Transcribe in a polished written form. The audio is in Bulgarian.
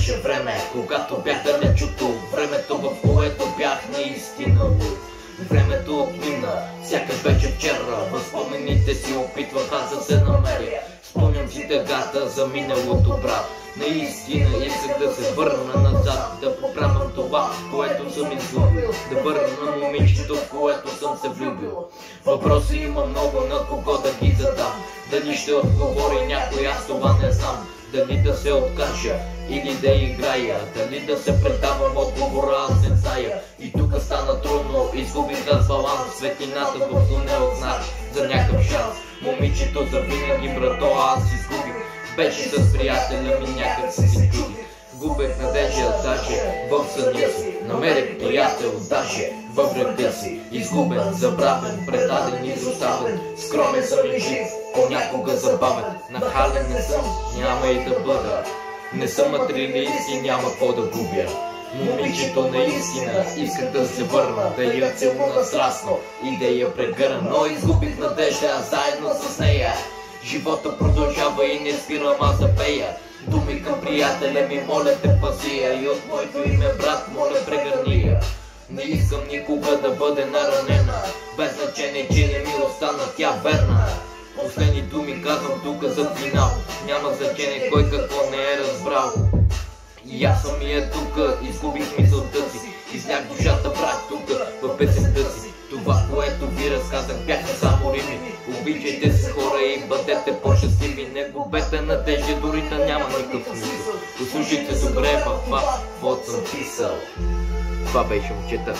Беше време, когато бях далечото, времето, в което бях наистина луд. Времето отмина, сякаш беше вчера, възпомените си опитваха да се намеря. Спомням си тъгата за миналото, брат. Наистина исках да се върна назад, да поправям това, което съм изгубил, да върна момичето, в което съм се влюбил. Въпроси има много, на кого да ги задам. Дали ще отговори някой, аз това не знам. Дали да се откажа или да играя, дали да се предавам, отговора аз не зная. И тук стана трудно, изгубих аз баланс, светлината в тунел знак за някакъв шанс. Момичето завинаги, брато, аз изгубих. Беше с приятеля ми, някак се си чудих. Губех надежда даже в съня си. Намерих приятел даже във врага си. Изгубен, забравен, предаден, изоставен. Скромен съм и жив, понякога забавен. Нахален не съм, няма и да бъда. Не съм материалист и няма какво да губя. Момичето наистина исках да се върна, да я целуна страстно и да я прегърна. Но изгубих надежда заедно с нея. Живота продължава и не спирам аз да пея. Думи към приятеля ми, моля те пази я. И от моето име, брат, моля прегърни я. Не искам никога да бъде наранена, без значение, че не ми остана тя верна. Последни думи казвам тук за финал. Няма значение кой какво не е разбрал. И аз самия тук изгубих мисълта си. Излях душата, брат, тук в песента си. Това, което ви разказах, бяха само рими. Обичайте се, хора, и бъдете по-щастливи. Не губете надежда, дори да няма никакъв смисъл. Послушайте добре в това, какво съм писал. Това беше, момчета.